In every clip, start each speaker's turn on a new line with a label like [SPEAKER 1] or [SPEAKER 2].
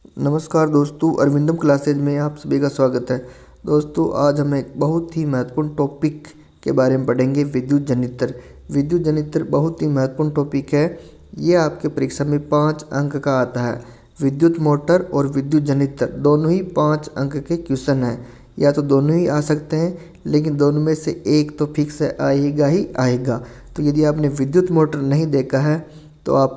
[SPEAKER 1] नमस्कार दोस्तों, अरविंदम क्लासेज में आप सभी का स्वागत है। दोस्तों, आज हम एक बहुत ही महत्वपूर्ण टॉपिक के बारे में पढ़ेंगे, विद्युत जनित्र। विद्युत जनित्र बहुत ही महत्वपूर्ण टॉपिक है। ये आपके परीक्षा में 5 अंक का आता है। विद्युत मोटर और विद्युत जनित्र दोनों ही 5 अंक के क्वेश्चन हैं। या तो दोनों ही आ सकते हैं, लेकिन दोनों में से एक तो फिक्स आएगा ही आएगा। तो यदि आपने विद्युत मोटर नहीं देखा है तो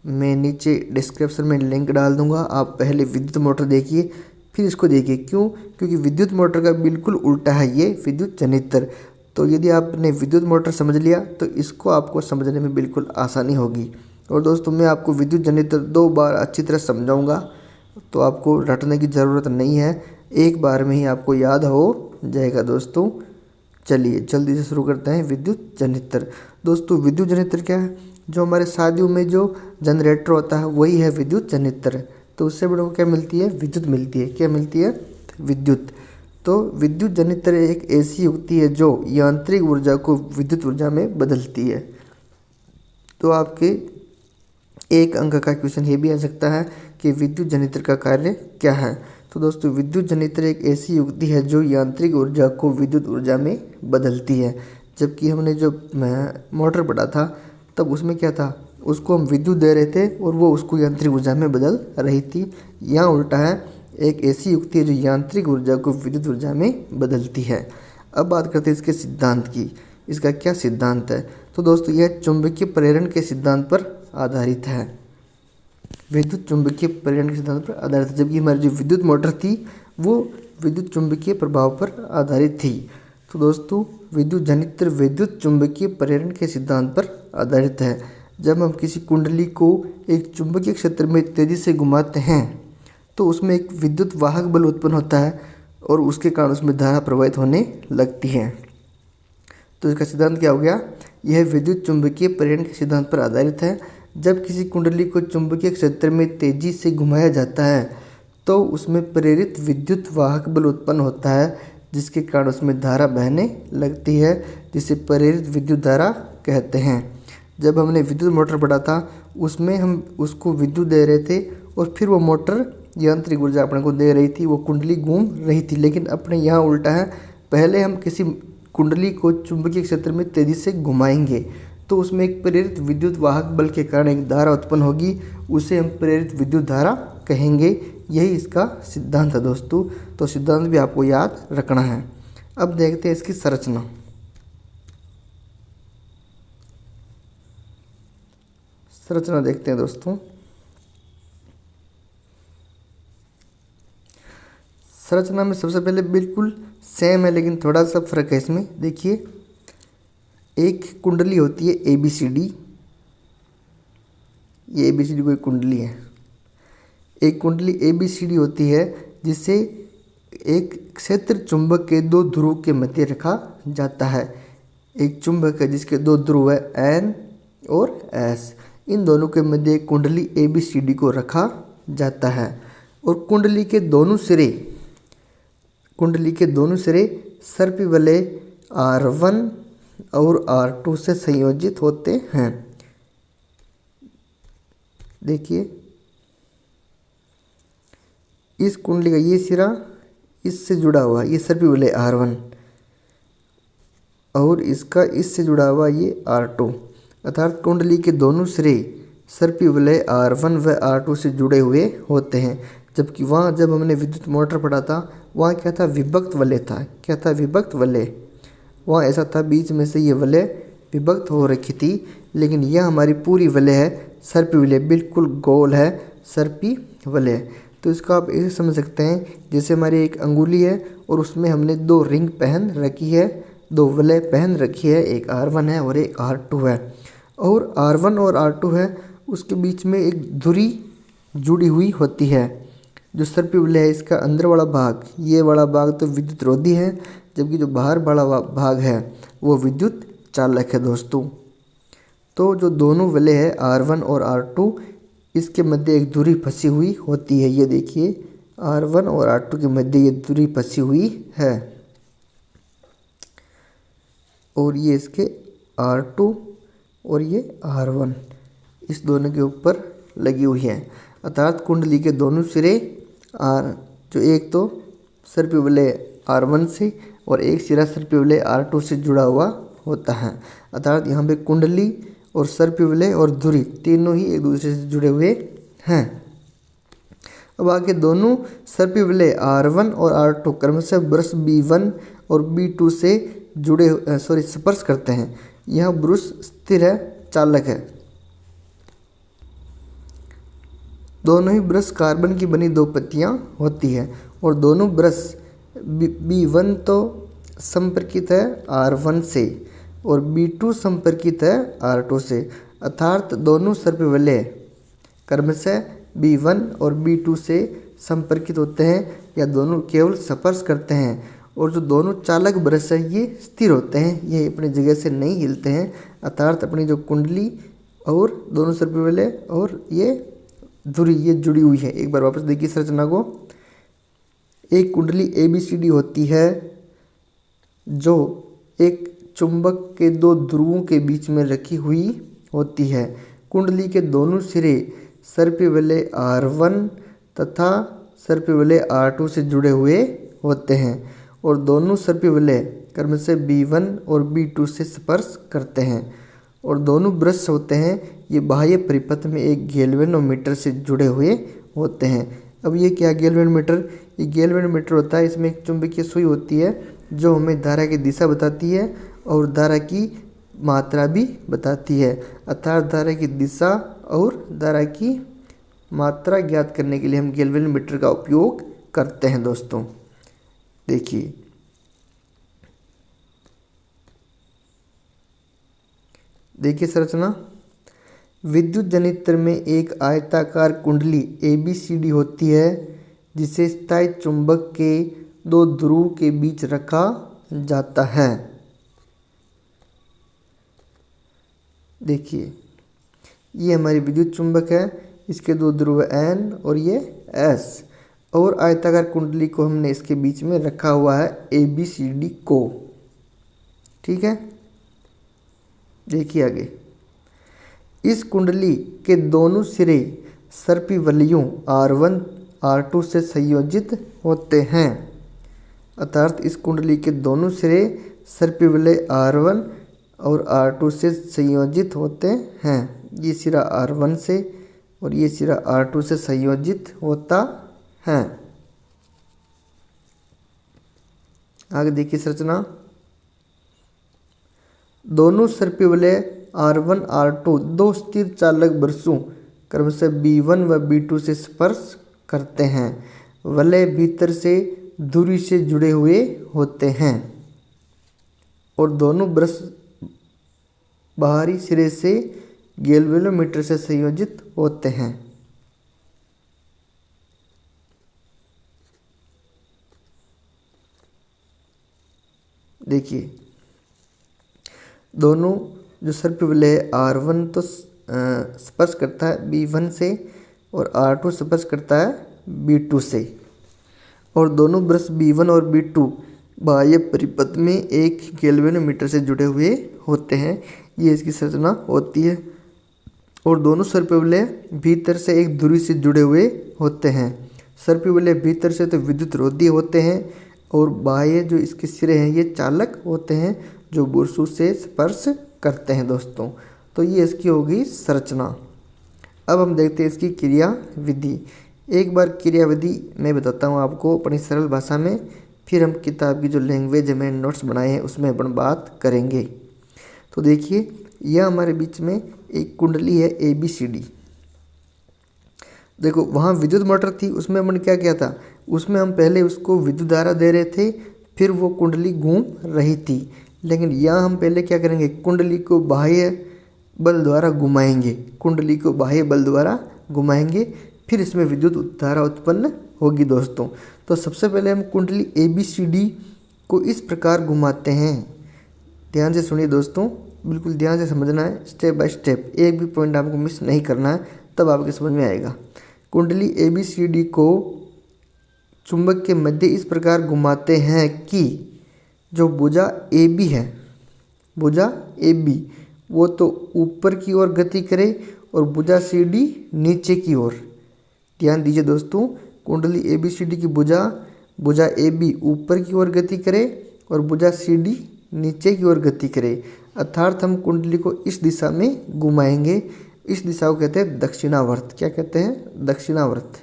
[SPEAKER 1] मैं नीचे डिस्क्रिप्शन में लिंक डाल दूंगा। आप पहले विद्युत मोटर देखिए, फिर इसको देखिए। क्यों? क्योंकि विद्युत मोटर का बिल्कुल उल्टा है ये विद्युत जनित्र। तो यदि आपने विद्युत मोटर समझ लिया तो इसको आपको समझने में बिल्कुल आसानी होगी। और दोस्तों, मैं आपको विद्युत जनित्र 2 बार अच्छी तरह समझाऊंगा, तो आपको रटने की ज़रूरत नहीं है, एक बार में ही आपको याद हो जाएगा। दोस्तों, चलिए जल्दी से शुरू करते हैं। विद्युत जनित्र। दोस्तों, विद्युत जनित्र क्या है? जो हमारे शादियों में जो जनरेटर होता है वही है विद्युत जनित्र। तो उससे बड़े को क्या मिलती है? विद्युत मिलती है। क्या मिलती है? विद्युत। तो विद्युत जनित्र एक ऐसी युक्ति है जो यांत्रिक ऊर्जा को विद्युत ऊर्जा में बदलती है। तो आपके एक अंक का क्वेश्चन ये भी आ सकता है कि विद्युत जनित्र का कार्य क्या है। तो दोस्तों, विद्युत जनित्र एक ऐसी युक्ति है जो यांत्रिक ऊर्जा को विद्युत ऊर्जा में बदलती है। जबकि हमने जो मोटर पढ़ा था तब उसमें क्या था, उसको हम विद्युत दे रहे थे और वो उसको यांत्रिक ऊर्जा में बदल रही थी। यहाँ उल्टा है, एक ऐसी युक्ति है जो यांत्रिक ऊर्जा को विद्युत ऊर्जा में बदलती है। अब बात करते हैं इसके सिद्धांत की। इसका क्या सिद्धांत है? तो दोस्तों, यह चुंबकीय प्रेरण के सिद्धांत पर आधारित है। विद्युत चुंबकीय प्रेरण के सिद्धांत पर आधारित है। जबकि हमारी जो विद्युत मोटर थी वो विद्युत चुंबकीय प्रभाव पर आधारित थी। तो दोस्तों, विद्युत जनित्र विद्युत चुंबकीय प्रेरण के सिद्धांत पर आधारित है। जब हम किसी कुंडली को एक चुंबकीय क्षेत्र में तेजी से घुमाते हैं तो उसमें एक विद्युत वाहक बल उत्पन्न होता है और उसके कारण उसमें धारा प्रवाहित होने लगती है। तो इसका सिद्धांत क्या हो गया? यह विद्युत चुंबकीय प्रेरण के सिद्धांत पर आधारित है। जब किसी कुंडली को चुंबकीय क्षेत्र में तेजी से घुमाया जाता है तो उसमें प्रेरित विद्युत वाहक बल उत्पन्न होता है, जिसके कारण उसमें धारा बहने लगती है, जिसे प्रेरित विद्युत धारा कहते हैं। जब हमने विद्युत मोटर पढ़ा था उसमें हम उसको विद्युत दे रहे थे और फिर वो मोटर यांत्रिक ऊर्जा अपने को दे रही थी, वो कुंडली घूम रही थी। लेकिन अपने यहाँ उल्टा है, पहले हम किसी कुंडली को चुंबकीय क्षेत्र में तेज़ी से घुमाएंगे तो उसमें एक प्रेरित विद्युत वाहक बल के कारण एक धारा उत्पन्न होगी, उसे हम प्रेरित विद्युत धारा कहेंगे। यही इसका सिद्धांत है दोस्तों। तो सिद्धांत भी आपको याद रखना है। अब देखते हैं इसकी संरचना। संरचना देखते हैं दोस्तों। संरचना में सबसे पहले बिल्कुल सेम है, लेकिन थोड़ा सा फर्क है इसमें। देखिए, एक कुंडली होती है ABCD। ये ABCD कोई कुंडली है। एक कुंडली ABCD होती है जिसे एक क्षेत्र चुंबक के 2 ध्रुव के मध्य रखा जाता है। एक चुंबक है जिसके 2 ध्रुव है N और S। इन दोनों के मध्य एक कुंडली ABCD को रखा जाता है और कुंडली के दोनों सिरे सर्पी वलय R1 और R2 से संयोजित होते हैं। देखिए, इस कुंडली का ये सिरा इससे जुड़ा हुआ, ये सर्पी वलय R1 और इसका इससे जुड़ा हुआ ये R2। अर्थात कुंडली के दोनों सिरे सर्पी वलय R1 व R2 से जुड़े हुए होते हैं। जबकि वहाँ जब हमने विद्युत मोटर पढ़ा था वहाँ क्या था? विभक्त वलय था। क्या था? विभक्त वलय। वहाँ ऐसा था, बीच में से ये वलय विभक्त हो रखी थी। लेकिन यह हमारी पूरी वलय है सर्पी वलय, बिल्कुल गोल है सर्पी वलय। तो इसको आप ऐसे समझ सकते हैं जैसे हमारी एक अंगुली है और उसमें हमने 2 रिंग पहन रखी है, 2 वलय पहन रखी है, एक R1 है और एक R2 है। और R1 और R2 है, उसके बीच में एक धुरी जुड़ी हुई होती है जो सर्पी वलय है। इसका अंदर वाला भाग, ये वाला भाग तो विद्युत रोधी है, जबकि जो बाहर वाला भाग है वो विद्युत चालक है दोस्तों। तो जो दोनों वलय है R1 और R2, इसके मध्य एक धुरी फंसी हुई होती है। ये देखिए, R1 और R2 के मध्य ये धुरी फंसी हुई है और ये इसके R2 और ये R1 इस दोनों के ऊपर लगी हुई है। अर्थात कुंडली के दोनों सिरे जो एक तो सर्पी वलय R1 से और एक सिरा सर्पी वलय R2 से जुड़ा हुआ होता है। अर्थात यहाँ पे कुंडली और सर्पी वलय और धुरी तीनों ही एक दूसरे से जुड़े हुए हैं। अब आगे दोनों सर्पी वलय R1 और R2 क्रमशः ब्रश B1 और B2 से स्पर्श करते हैं। यह ब्रश स्थिर है, चालक है। दोनों ही ब्रश कार्बन की बनी दो पत्तियां होती है और दोनों ब्रश B1 तो संपर्कित है R1 से और B2 संपर्कित है R2 से। अर्थात दोनों सर्पी वलय क्रमशः B1 और B2 से संपर्कित होते हैं या दोनों केवल स्पर्श करते हैं। और जो दोनों चालक ब्रश है ये स्थिर होते हैं, ये अपनी जगह से नहीं हिलते हैं। अर्थात अपनी जो कुंडली और दोनों सर्पी वलय और ये धुरी ये जुड़ी हुई है। एक बार वापस देखिए संरचना को। एक कुंडली ABCD होती है जो एक चुंबक के दो ध्रुवों के बीच में रखी हुई होती है। कुंडली के दोनों सिरे सर्पी वलय R1 तथा सर्पी वलय R2 से जुड़े हुए होते हैं और दोनों सर्पी वलय क्रमशः B1 और B2 से स्पर्श करते हैं और दोनों ब्रश होते हैं ये बाह्य परिपथ में एक गैल्वेनोमीटर से जुड़े हुए होते हैं। अब ये क्या गैल्वेनोमीटर? ये गैल्वेनोमीटर होता है, इसमें एक चुंबकीय सुई होती है जो हमें धारा की दिशा बताती है और धारा की मात्रा भी बताती है। अर्थात धारा की दिशा और धारा की मात्रा ज्ञात करने के लिए हम गैल्वेनोमीटर का उपयोग करते हैं दोस्तों। देखिए संरचना। विद्युत जनित्र में एक आयताकार कुंडली ABCD होती है जिसे स्थायी चुंबक के दो ध्रुव के बीच रखा जाता है। देखिए ये हमारी विद्युत चुंबक है, इसके दो ध्रुव N और ये S और आयताकार कुंडली को हमने इसके बीच में रखा हुआ है ABCD को। ठीक है, देखिए आगे। इस कुंडली के दोनों सिरे सर्पी वलयों R1 R2 से संयोजित होते हैं। अर्थात इस कुंडली के दोनों सिरे सर्पी वलय R1 और R2 से संयोजित होते हैं। ये सिरा R1 से और ये सिरा R2 से संयोजित होता है। आगे देखिए संरचना। दोनों सर्पी वलय R1 R2 दो स्थिर चालक ब्रशों क्रमशः B1 व B2 से स्पर्श करते हैं। वलय भीतर से धुरी से जुड़े हुए होते हैं और दोनों ब्रश बाहरी सिरे से गैल्वेनोमीटर से संयोजित होते हैं। देखिए दोनों जो सर्पी वलय R1 तो स्पर्श करता है B1 से और R2 स्पर्श करता है B2 से और दोनों ब्रश B1 और B2 बाह्य परिपथ में एक गैल्वेनोमीटर से जुड़े हुए होते हैं। ये इसकी संरचना होती है और दोनों सर्पी वलय भीतर से एक धुरी से जुड़े हुए होते हैं। सर्पी वलय भीतर से तो विद्युत रोधी होते हैं और बाह्य जो इसके सिरे हैं ये चालक होते हैं जो ब्रशों से स्पर्श करते हैं दोस्तों। तो ये इसकी होगी संरचना। अब हम देखते हैं इसकी क्रिया विधि। एक बार क्रिया विधि मैं बताता हूँ आपको अपनी सरल भाषा में, फिर हम किताब की जो लैंग्वेज में नोट्स बनाए हैं उसमें अपन बात करेंगे। तो देखिए यह हमारे बीच में एक कुंडली है ABCD। देखो वहाँ विद्युत मोटर थी, उसमें हमने क्या किया था, उसमें हम पहले उसको विद्युत धारा दे रहे थे, फिर वो कुंडली घूम रही थी। लेकिन यहाँ हम पहले क्या करेंगे, कुंडली को बाह्य बल द्वारा घुमाएंगे, कुंडली को बाह्य बल द्वारा घुमाएंगे, फिर इसमें विद्युत धारा उत्पन्न होगी दोस्तों। तो सबसे पहले हम कुंडली ABCD को इस प्रकार घुमाते हैं। ध्यान से सुनिए दोस्तों, बिल्कुल ध्यान से समझना है, स्टेप बाय स्टेप, एक भी पॉइंट आपको मिस नहीं करना है, तब आपके समझ में आएगा। कुंडली ABCD को चुंबक के मध्य इस प्रकार घुमाते हैं कि जो भुजा AB है, भुजा AB वो तो ऊपर की ओर गति करे और भुजा CD नीचे की ओर। ध्यान दीजिए दोस्तों, कुंडली ABCD की भुजा AB ऊपर की ओर गति करे और भुजा CD नीचे की ओर गति करे, अर्थात हम कुंडली को इस दिशा में घुमाएंगे। इस दिशा को कहते हैं दक्षिणावर्त। क्या कहते हैं? दक्षिणावर्त।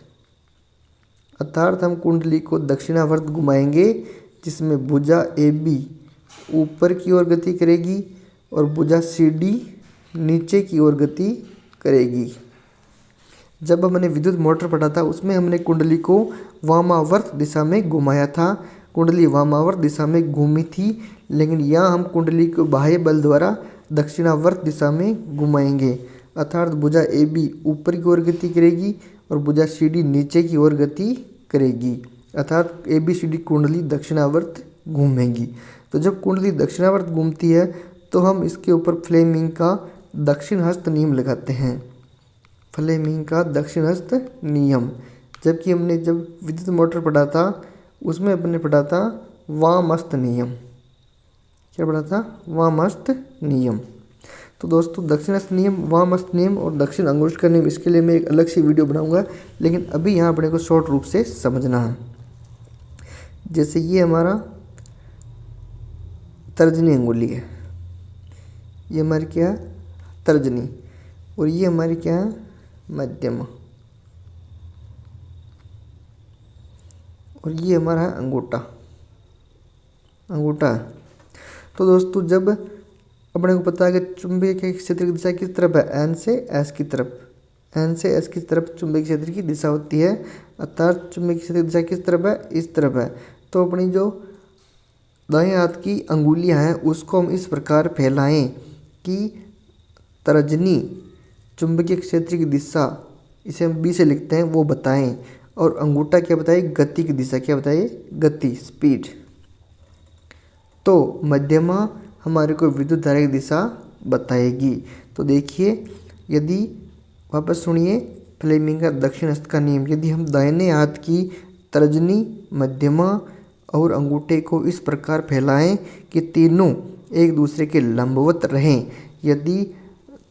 [SPEAKER 1] अर्थात हम कुंडली को दक्षिणावर्त घुमाएंगे, जिसमें भुजा AB ऊपर की ओर गति करेगी और भुजा CD नीचे की ओर गति करेगी। जब हमने विद्युत मोटर पढ़ा था उसमें हमने कुंडली को वामावर्त दिशा में घुमाया था। कुंडली वामावर्त दिशा में घूमी थी, लेकिन यहाँ हम कुंडली को बाह्य बल द्वारा दक्षिणावर्त दिशा में घुमाएंगे, अर्थात भुजा AB ऊपर की ओर गति करेगी और भुजा CD नीचे की ओर गति करेगी, अर्थात ABCD कुंडली दक्षिणावर्त घूमेंगी। तो जब कुंडली दक्षिणावर्त घूमती है तो हम इसके ऊपर फ्लेमिंग का दक्षिण हस्त नियम लगाते हैं। फ्लेमिंग का दक्षिण हस्त नियम, जबकि हमने जब विद्युत मोटर पढ़ा था उसमें अपने पढ़ा था वामहस्त नियम। क्या पढ़ा था? वामहस्त नियम। तो दोस्तों दक्षिणहस्त नियम, वामहस्त नियम और दक्षिण अंगुष्ठ का नियम, इसके लिए मैं एक अलग सी वीडियो बनाऊंगा, लेकिन अभी यहाँ अपने को शॉर्ट रूप से समझना है। जैसे ये हमारा तर्जनी अंगुली है, ये हमारी क्या है? तर्जनी, और ये हमारी क्या है? मध्यमा, और ये हमारा है अंगूठा। अंगूठा है। तो दोस्तों जब अपने को पता है कि चुंबकीय के क्षेत्र की दिशा किस तरफ है? N से S की तरफ। N से S की तरफ चुंबकीय क्षेत्र की दिशा होती है, अर्थात चुंबकीय क्षेत्र की दिशा किस तरफ है? इस तरफ है। तो अपनी जो दाएं हाथ की अंगुलियां हैं उसको हम इस प्रकार फैलाएं कि तर्जनी चुंबकीय क्षेत्र की दिशा, इसे हम B से लिखते हैं, वो बताएं, और अंगूठा क्या बताए? गति की दिशा। क्या बताए? गति, स्पीड। तो मध्यमा हमारे को विद्युत धारा की दिशा बताएगी। तो देखिए, यदि वापस सुनिए फ्लेमिंग का दक्षिण हस्त का नियम, यदि हम दाहिने हाथ की तर्जनी, मध्यमा और अंगूठे को इस प्रकार फैलाएं कि तीनों एक दूसरे के लंबवत रहें, यदि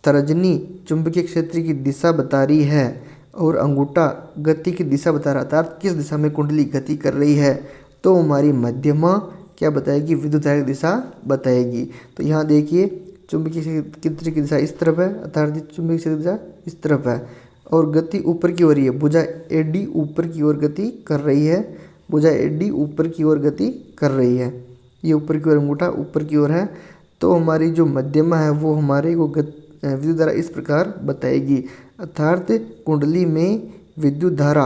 [SPEAKER 1] तर्जनी चुंबकीय क्षेत्र की दिशा बता रही है और अंगूठा गति की दिशा बता रहा था, किस दिशा में कुंडली गति कर रही है, तो हमारी मध्यमा क्या बताएगी? विद्युत धारा की दिशा बताएगी। तो यहाँ देखिए चुंबकीय क्षेत्र की दिशा इस तरफ है, अर्थात चुंबकीय क्षेत्र की दिशा इस तरफ है, और गति ऊपर की ओर ही है। भुजा AD ऊपर की ओर गति कर रही है, भुजा AD ऊपर की ओर गति कर रही है, ये ऊपर की ओर, अंगूठा ऊपर की ओर है। तो हमारी जो मध्यमा है वो हमारे को विद्युत धारा इस प्रकार बताएगी, अर्थात कुंडली में विद्युत धारा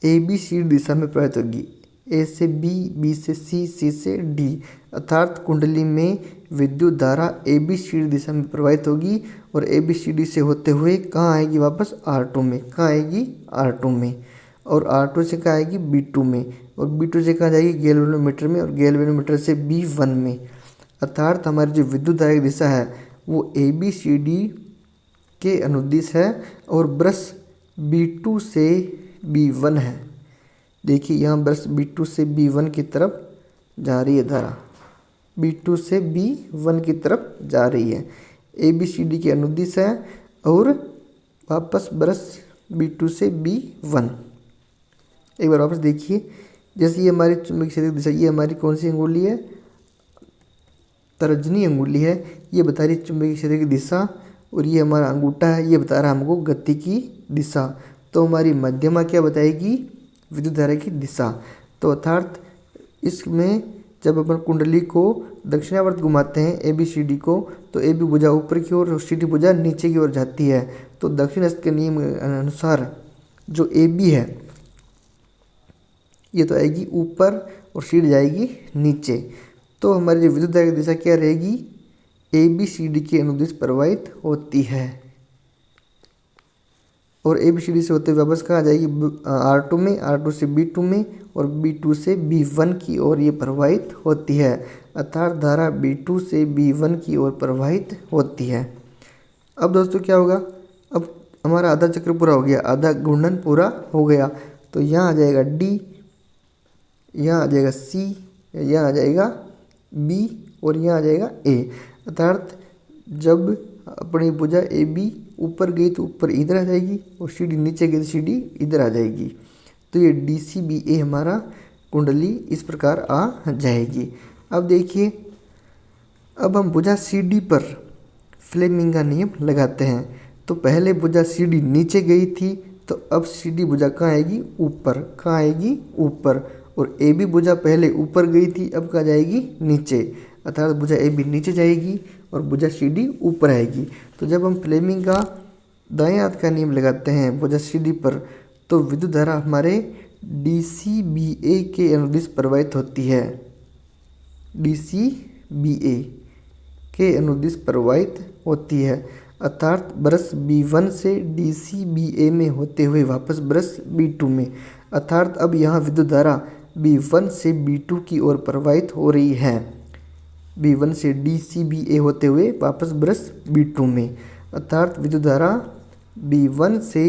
[SPEAKER 1] ABCD दिशा में प्रवाहित होगी। A से B, B से C, C से D, अर्थात कुंडली में विद्युत धारा ABCD दिशा में प्रवाहित होगी और ABCD से होते हुए कहाँ आएगी? वापस R2 में। कहाँ आएगी? R2 में। और R2 से कहाँ आएगी? B2 में, और B2 से कहाँ जाएगी? गैल्वेनोमीटर में, और गैल्वेनोमीटर से B1 में। अर्थात हमारी जो विद्युत धारा की दिशा है वो ABCD के अनुदिश है और ब्रश B2 से B1 है। देखिए यहाँ ब्रश B2 से B1 की तरफ जा रही है धारा, B2 से B1 की तरफ जा रही है, ABCD के अनुदिश है, और वापस ब्रश B2 से B1। एक बार वापस देखिए, जैसे ये हमारी चुंबकीय क्षेत्र की दिशा, ये हमारी कौन सी अंगुली है? तर्जनी अंगुली है, ये बता रही चुंबकीय क्षेत्र की दिशा, और ये हमारा अंगूठा है, ये बता रहा है हमको गति की दिशा। तो हमारी मध्यमा क्या बताएगी? विद्युत धारा की दिशा। तो अर्थात इसमें जब अपन कुंडली को दक्षिणावर्त घुमाते हैं ABCD को, तो AB भुजा ऊपर की ओर और CD भुजा नीचे की ओर जाती है। तो दक्षिण हस्त के नियम अनुसार जो AB है ये तो आएगी ऊपर और CD जाएगी नीचे। तो हमारी जो विद्युत धारा की दिशा क्या रहेगी? ABCD के अनुदिश प्रवाहित होती है, और ABCD से होते हुए वापस कहाँ जाएगी? R2 में, R2 से B2 में, और B2 से B1 की ओर ये प्रवाहित होती है, अर्थात धारा B2 से B1 की ओर प्रवाहित होती है। अब दोस्तों क्या होगा? अब हमारा आधा चक्र पूरा हो गया, आधा घूर्णन पूरा हो गया। तो यहाँ आ जाएगा D, यहाँ आ जाएगा C, यहाँ आ जाएगा B, और यहाँ आ जाएगा A। अर्थात जब अपनी भुजा ए बी ऊपर गई तो ऊपर इधर आ जाएगी, और सी डी नीचे गई तो सी डी इधर आ जाएगी। तो ये डी सी बी ए हमारा कुंडली इस प्रकार आ जाएगी। अब देखिए, अब हम भुजा सी डी पर फ्लेमिंग का नियम लगाते हैं। तो पहले भुजा सी डी नीचे गई थी, तो अब सी डी भुजा कहाँ आएगी? ऊपर। कहाँ आएगी? ऊपर। और ए बी भुजा पहले ऊपर गई थी, अब कहाँ जाएगी? नीचे। अर्थात भुजा ए बी नीचे जाएगी और भुजा सी डी ऊपर आएगी। तो जब हम फ्लेमिंग का दाएं हाथ का नियम लगाते हैं भुजा सी डी पर, तो विद्युत धारा हमारे डी सी बी ए के अनुदिश प्रवाहित होती है। डी सी बी ए के अनुदिश प्रवाहित होती है, अर्थात ब्रश B1 से DCBA में होते हुए वापस ब्रश B2 में। अर्थात अब यहाँ विद्युत धारा B1 से B2 की ओर प्रवाहित हो रही है। B1 से DCBA होते हुए वापस ब्रश B2 में। अर्थात विद्युत धारा B1 से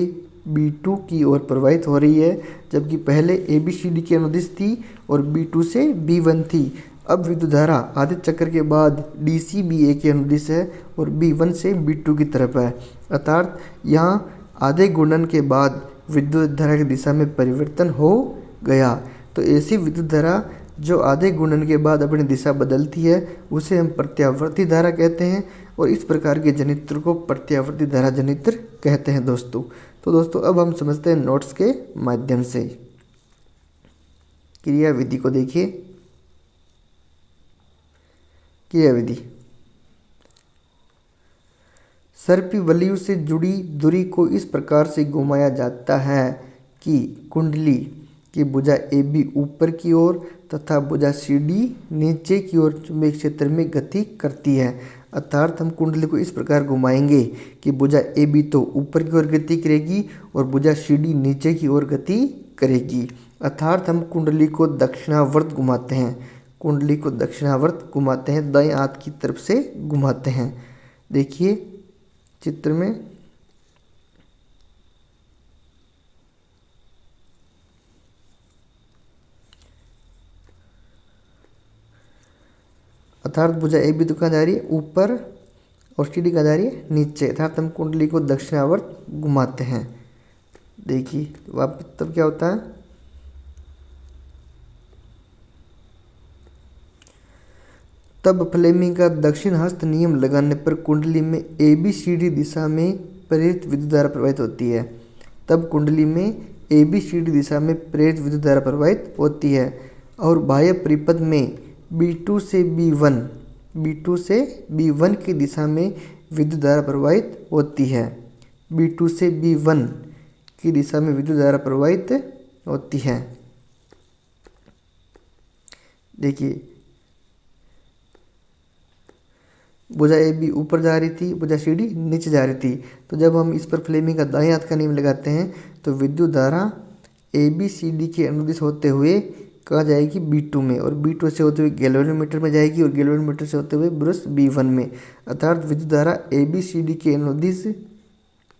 [SPEAKER 1] B2 की ओर प्रवाहित हो रही है, जबकि पहले ABCD की अनुदिश थी और B2 से B1 थी। अब विद्युत धारा आधे चक्र के बाद DCBA के अनुदिश है और B1 से B2 की तरफ है। अर्थात यहाँ आधे गुणन के बाद विद्युत धारा की दिशा में परिवर्तन हो गया। तो ऐसी विद्युत धारा जो आधे गुणन के बाद अपनी दिशा बदलती है उसे हम प्रत्यावर्ती धारा कहते हैं, और इस प्रकार के जनित्र को प्रत्यावर्ती धारा जनित्र कहते हैं दोस्तों। तो दोस्तों अब हम समझते हैं नोट्स के माध्यम से। क्रिया विधि को देखिए। क्रिया विधि, सर्पी वलय से जुड़ी धुरी को इस प्रकार से घुमाया जाता है कि कुंडली की भुजा ए बी ऊपर की ओर तथा भुजा सी डी नीचे की ओर चुंबकीय क्षेत्र में गति करती है। अर्थात हम कुंडली को इस प्रकार घुमाएंगे कि भुजा ए बी तो ऊपर की ओर गति करेगी और भुजा सी डी नीचे की ओर गति करेगी। अर्थात हम कुंडली को दक्षिणावर्त घुमाते हैं। कुंडली को दक्षिणावर्त घुमाते हैं, दाएं हाथ की तरफ से घुमाते हैं। देखिए चित्र में, अर्थात भुजा ए बी तो कहाँ जा रही है? ऊपर, और सी डी कहाँ जा रही है? नीचे। अर्थात हम कुंडली को दक्षिणावर्त घुमाते हैं। देखिए वापस तब क्या होता है? तब फ्लेमिंग का दक्षिण हस्त नियम लगाने पर कुंडली में ABCD दिशा में प्रेरित विद्युत धारा प्रवाहित होती है। तब कुंडली में ABCD दिशा में प्रेरित विद्युत धारा प्रवाहित होती है, और बाह्य परिपथ में B2 से B1 की दिशा में विद्युत धारा प्रवाहित होती है। B2 से B1 की दिशा में विद्युत धारा प्रवाहित होती है। देखिए भुजा ए बी ऊपर जा रही थी, भुजा सी डी नीचे जा रही थी। तो जब हम इस पर फ्लेमिंग का दाएं हाथ का नियम लगाते हैं तो विद्युत धारा ABCD के अनुदिश होते हुए कहाँ जाएगी? B2 में, और B2 से होते हुए गैल्वेनोमीटर में जाएगी और गैल्वेनोमीटर से होते हुए ब्रश B1 में। अर्थात विद्युत धारा ABCD के अनुदिश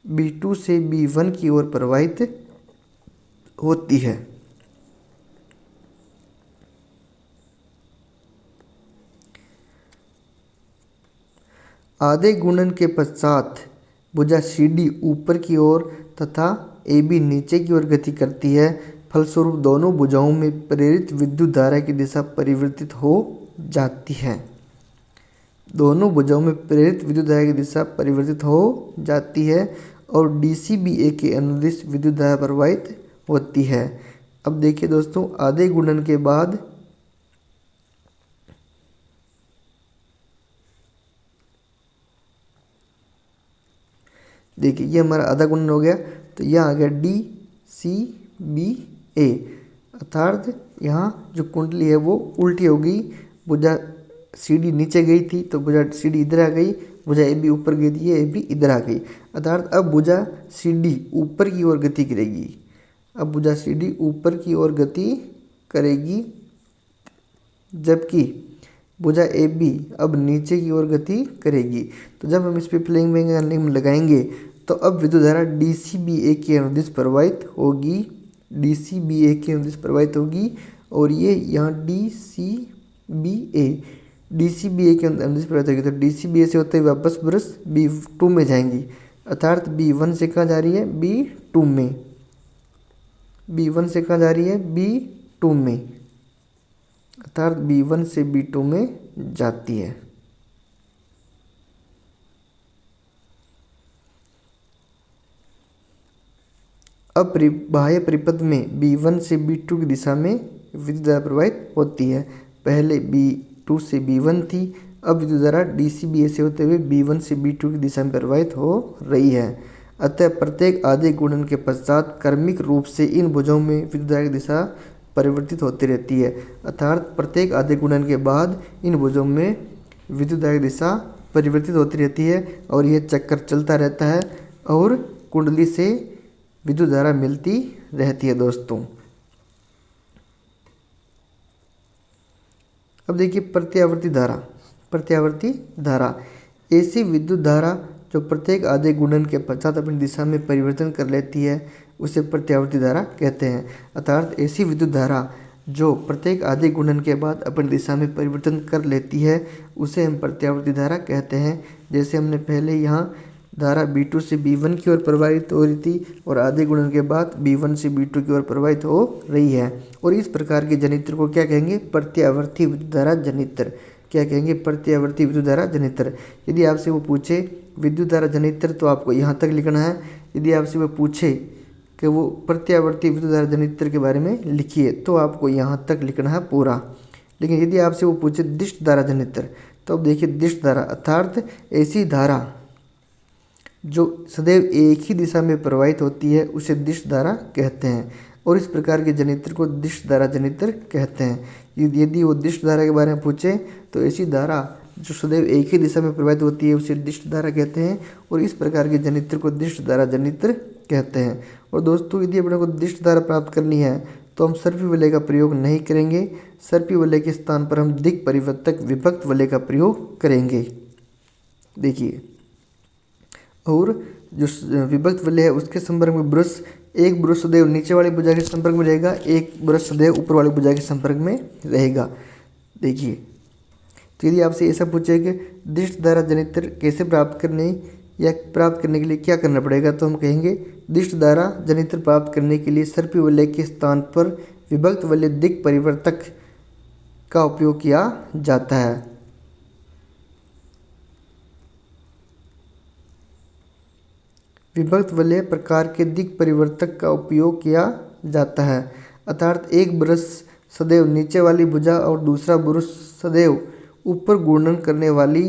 [SPEAKER 1] B2 से B1 की ओर प्रवाहित होती है। आधे गुणन के पश्चात भुजा सी डी ऊपर की ओर तथा ए बी नीचे की ओर गति करती है। फलस्वरूप दोनों भुजाओं में प्रेरित विद्युत धारा की दिशा परिवर्तित हो जाती है। दोनों भुजाओं में प्रेरित विद्युत धारा की दिशा परिवर्तित हो जाती है और DCBA के अनुदिश विद्युत धारा प्रवाहित होती है। अब देखिए दोस्तों, आधे गुणन के बाद देखिए ये हमारा आधा गुणन हो गया, तो यह आ गया DCBA। अर्थात यहाँ जो कुंडली है वो उल्टी हो गई। भुजा सी डी नीचे गई थी तो भुजा सी डी इधर आ गई, भुजा ए बी ऊपर गई थी, ए बी इधर आ गई। अर्थात अब भुजा सी डी ऊपर की ओर गति करेगी। अब भुजा सी डी ऊपर की ओर गति करेगी, जबकि भुजा ए बी अब नीचे की ओर गति करेगी। तो जब हम इस पर फ्लेमिंग का नियम लगाएंगे तो अब विद्युत धारा DCBA के अनुदिश प्रवाहित होगी। DCBA के अनुदिश प्रवाहित होगी और ये यहाँ DCBA DCBA के अंदर इस प्रकार होगी, तो DCBA से होते हुए वापस ब्रश B2 में जाएंगी, अर्थात B1 से कहाँ जा रही है, B2 में, B1 से कहाँ जा रही है, B2 में, अर्थात B1 से B2 में जाती है। अब बाह्य परिपथ में B1 से B2 की दिशा में विद्युत धारा प्रवाहित होती है। पहले B2 से B1 थी, अब विद्युत धारा DCBA से होते हुए B1 से B2 की दिशा में प्रवाहित हो रही है। अतः प्रत्येक आधे गुणन के पश्चात क्रमिक रूप से इन भुजों में विद्युत धारा की दिशा परिवर्तित होती रहती है, अर्थात प्रत्येक आधे गुणन के बाद इन भुजों में विद्युत धारा की दिशा परिवर्तित होती रहती है और यह चक्कर चलता रहता है और कुंडली से विद्युत धारा मिलती रहती है दोस्तों। अब देखिए प्रत्यावर्ती धारा। प्रत्यावर्ती धारा ऐसी विद्युत धारा जो प्रत्येक आधे गुणन के पश्चात अपनी दिशा में परिवर्तन कर लेती है उसे प्रत्यावर्ती धारा कहते हैं। अर्थात ऐसी विद्युत धारा जो प्रत्येक आधे गुणन के बाद अपनी दिशा में परिवर्तन कर लेती है उसे हम प्रत्यावर्ती धारा कहते हैं। जैसे हमने पहले यहाँ धारा B2 से B1 की ओर प्रवाहित हो रही थी और आधे गुणन के बाद B1 से B2 की ओर प्रवाहित हो रही है, और इस प्रकार के जनित्र को क्या कहेंगे, प्रत्यावर्ती विद्युत धारा जनित्र। क्या कहेंगे, प्रत्यावर्ती विद्युत धारा जनित्र। यदि आपसे वो पूछे विद्युत धारा जनित्र तो आपको यहाँ तक लिखना है। यदि आपसे वो पूछे कि वो प्रत्यावर्ती विद्युत धारा जनित्र के बारे में लिखिए तो आपको यहाँ तक लिखना है पूरा। लेकिन यदि आपसे वो पूछे दिष्ट धारा जनित्र तो अब देखिए दिष्ट धारा अर्थात ऐसी धारा जो सदैव एक ही दिशा में प्रवाहित होती है उसे दिष्ट धारा कहते हैं, और इस प्रकार के जनित्र को दिष्ट धारा जनित्र कहते हैं। यदि वो दिष्ट धारा के बारे में पूछे तो ऐसी धारा जो सदैव एक ही दिशा में प्रवाहित होती है उसे दिष्ट धारा कहते हैं, और इस प्रकार के जनित्र को दिष्ट धारा जनित्र कहते हैं। और दोस्तों यदि अपने को दिष्ट धारा प्राप्त करनी है तो हम सर्पी वलय का प्रयोग नहीं करेंगे। सर्पी वलय के स्थान पर हम दिक् परिवर्तक विभक्त वलय का प्रयोग करेंगे। देखिए, और जो विभक्त वलय है उसके संपर्क में ब्रश, एक ब्रश सदैव नीचे वाली भुजा के संपर्क में रहेगा, एक ब्रश सदैव ऊपर वाली भुजा के संपर्क में रहेगा। देखिए, तो यदि आपसे ऐसा पूछे कि दिष्ट धारा जनित्र कैसे प्राप्त करने या प्राप्त करने के लिए क्या करना पड़ेगा, तो हम कहेंगे दिष्ट धारा जनित्र प्राप्त करने के लिए सर्पी वलय के स्थान पर विभक्त वलय दिक् परिवर्तक का उपयोग किया जाता है। विभक्त वलय प्रकार के दिक् परिवर्तक का उपयोग किया जाता है, अर्थात एक ब्रश सदैव नीचे वाली भुजा और दूसरा ब्रश सदैव ऊपर घूर्णन करने वाली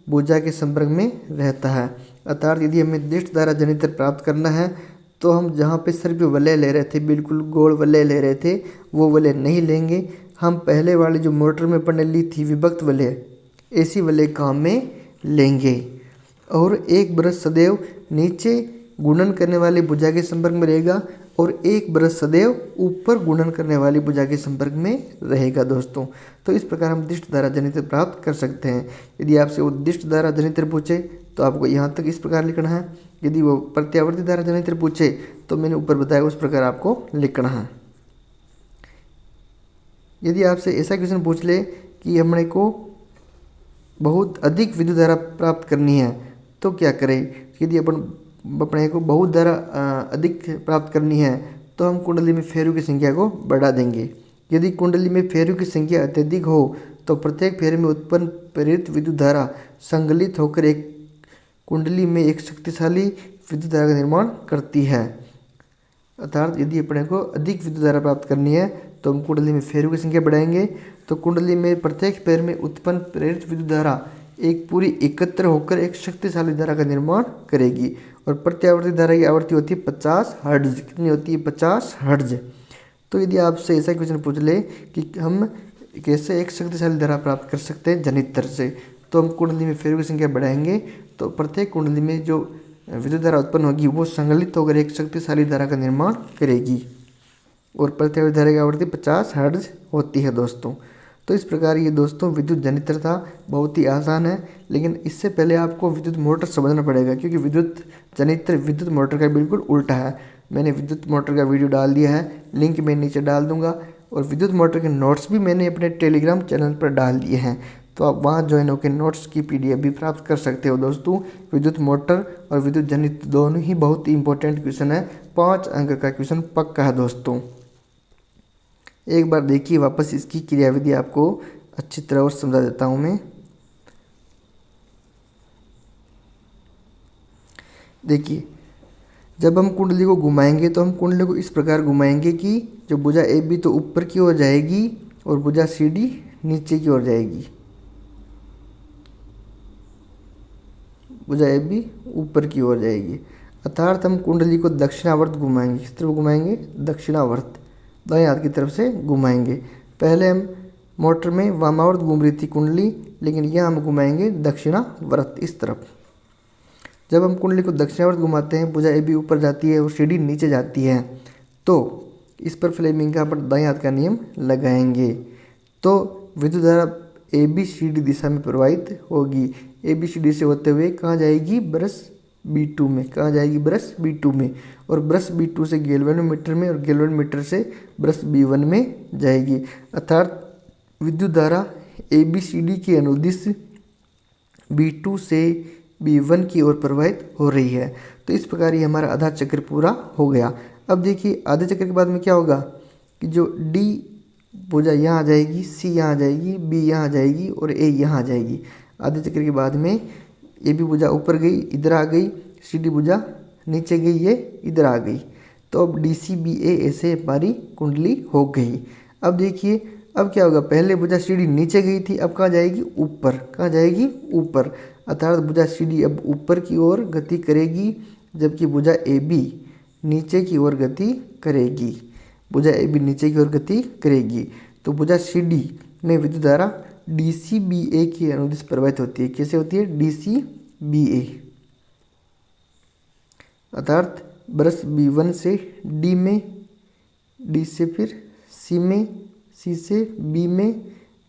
[SPEAKER 1] भुजा के संपर्क में रहता है। अर्थात यदि हमें दिष्ट धारा जनित्र प्राप्त करना है तो हम जहाँ पे सर्पी वलय ले रहे थे, बिल्कुल गोल वलय ले रहे थे, वो वलय नहीं लेंगे। हम पहले वाली जो मोटर में पढ़ने ली थी विभक्त वलय, ऐसी वलय काम में लेंगे, और एक ब्रश सदैव नीचे गुणन करने वाली भुजा के संपर्क में रहेगा और एक ब्रश सदैव ऊपर गुणन करने वाली भुजा के संपर्क में रहेगा दोस्तों। तो इस प्रकार हम दिष्ट धारा जनित्र प्राप्त कर सकते हैं। यदि आपसे वो दिष्ट धारा जनित्र पूछे तो आपको यहाँ तक इस प्रकार लिखना है। यदि वो प्रत्यावर्ती धारा जनित्र पूछे तो मैंने ऊपर बताया उस प्रकार आपको लिखना है। यदि आपसे ऐसा क्वेश्चन पूछ ले कि हमने को बहुत अधिक विद्युत धारा प्राप्त करनी है तो क्या करें, यदि अपने को बहुत धारा अधिक प्राप्त करनी है तो हम कुंडली में फेरों की संख्या को बढ़ा देंगे। यदि कुंडली में फेरों की संख्या अत्यधिक हो तो प्रत्येक फेरे में उत्पन्न प्रेरित विद्युत धारा संकलित होकर एक कुंडली में एक शक्तिशाली विद्युत धारा का निर्माण करती है। अर्थात यदि अपने को अधिक विद्युत धारा प्राप्त करनी है तो हम कुंडली में फेरों की संख्या बढ़ाएंगे, तो कुंडली में प्रत्येक फेर में उत्पन्न प्रेरित विद्युत धारा एक पूरी एकत्र होकर एक शक्तिशाली धारा का निर्माण करेगी। और प्रत्यावर्ती धारा की आवृत्ति होती है 50 हर्ट्ज। कितनी होती है? 50 हर्ट्ज। तो यदि आपसे ऐसा क्वेश्चन पूछ ले कि हम कैसे एक शक्तिशाली धारा प्राप्त कर सकते हैं जनित्र से, तो हम कुंडली में फेरों की संख्या बढ़ाएंगे तो प्रत्येक कुंडली में जो विद्युत धारा उत्पन्न होगी वो संकलित होकर एक शक्तिशाली धारा का निर्माण करेगी, और प्रत्यावर्ती धारा की आवृत्ति 50 हर्ट्ज होती है दोस्तों। तो इस प्रकार ये दोस्तों विद्युत जनित्र था, बहुत ही आसान है। लेकिन इससे पहले आपको विद्युत मोटर समझना पड़ेगा, क्योंकि विद्युत जनित्र विद्युत मोटर का बिल्कुल उल्टा है। मैंने विद्युत मोटर का वीडियो डाल दिया है, लिंक मैं नीचे डाल दूंगा, और विद्युत मोटर के नोट्स भी मैंने अपने टेलीग्राम चैनल पर डाल दिए हैं। तो आप वहाँ ज्वाइन होकर नोट्स की PDF भी प्राप्त कर सकते हो दोस्तों। विद्युत मोटर और विद्युत जनित दोनों ही बहुत ही इंपॉर्टेंट क्वेश्चन है, 5 अंक का क्वेश्चन पक्का है दोस्तों। एक बार देखिए वापस इसकी क्रियाविधि आपको अच्छी तरह और समझा देता हूँ मैं। देखिए, जब हम कुंडली को घुमाएंगे तो हम कुंडली को इस प्रकार घुमाएंगे कि जो भुजा AB तो ऊपर की ओर जाएगी और भुजा CD नीचे की ओर जाएगी। भुजा AB ऊपर की ओर जाएगी, अर्थात हम कुंडली को दक्षिणावर्त घुमाएंगे। किस तरफ घुमाएंगे? दक्षिणावर्त, दाएं हाथ की तरफ से घुमाएंगे। पहले हम मोटर में वामावर्त घूम रही थी कुंडली, लेकिन यहाँ हम घुमाएंगे दक्षिणावर्त इस तरफ। जब हम कुंडली को दक्षिणावर्त घुमाते हैं, भुजा AB ऊपर जाती है और CD नीचे जाती है, तो इस पर फ्लेमिंग का अपन दाएं हाथ का नियम लगाएंगे। तो विद्युत धारा ABCD दिशा में प्रवाहित होगी। ABCD से होते हुए कहाँ जाएगी? ब्रश B2 में। कहाँ जाएगी? ब्रश B2 में। और ब्रश B2 से गैल्वेनोमीटर में और गैल्वेनोमीटर से ब्रश B1 में जाएगी। अर्थात विद्युत धारा ABCD के अनुदिश B2 से B1 की ओर प्रवाहित हो रही है। तो इस प्रकार ये हमारा आधा चक्र पूरा हो गया। अब देखिए आधे चक्र के बाद में क्या होगा कि जो D भुजा यहाँ आ जाएगी, C यहाँ आ जाएगी, B यहाँ आ जाएगी और A यहाँ आ जाएगी। आधे चक्र के बाद में AB भुजा ऊपर गई, इधर आ गई, CD भुजा नीचे गई, ये इधर आ गई। तो अब DCBA ऐसे हमारी कुंडली हो गई। अब देखिए अब क्या होगा, पहले भुजा CD नीचे गई थी, अब कहाँ जाएगी? ऊपर। कहाँ जाएगी? ऊपर। अर्थात भुजा CD अब ऊपर की ओर गति करेगी, जबकि भुजा AB नीचे की ओर गति करेगी। भुजा AB नीचे की ओर गति करेगी। तो भुजा CD में विद्युत धारा DCBA के अनुदिश प्रवाहित होती है। कैसे होती है? DCBA। अर्थात ब्रश B1 से D में, D से फिर C में, C से B में,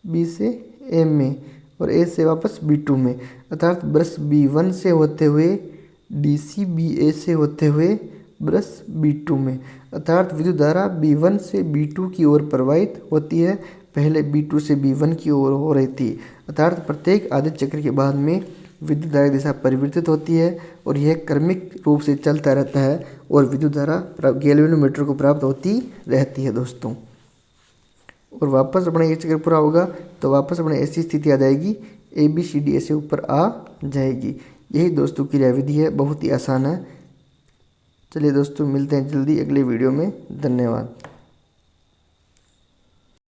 [SPEAKER 1] B से A में और A से वापस B2 में। अर्थात ब्रश B1 से होते हुए DCBA से होते हुए ब्रश B2 में। अर्थात विद्युत धारा B1 से B2 की ओर प्रवाहित होती है, पहले B2 से B1 की ओर हो रही थी। अर्थात प्रत्येक आधे चक्र के बाद में विद्युत धारा दिशा परिवर्तित होती है और यह क्रमिक रूप से चलता रहता है और विद्युत धारा गैल्वेनोमीटर को प्राप्त होती रहती है दोस्तों। और वापस अपना ये चक्र पूरा होगा तो वापस अपने ऐसी स्थिति आ जाएगी, ABCD ऐसे ऊपर आ जाएगी। यही दोस्तों क्रियाविधि है, बहुत ही आसान है। चलिए दोस्तों मिलते हैं जल्दी अगले वीडियो में। धन्यवाद।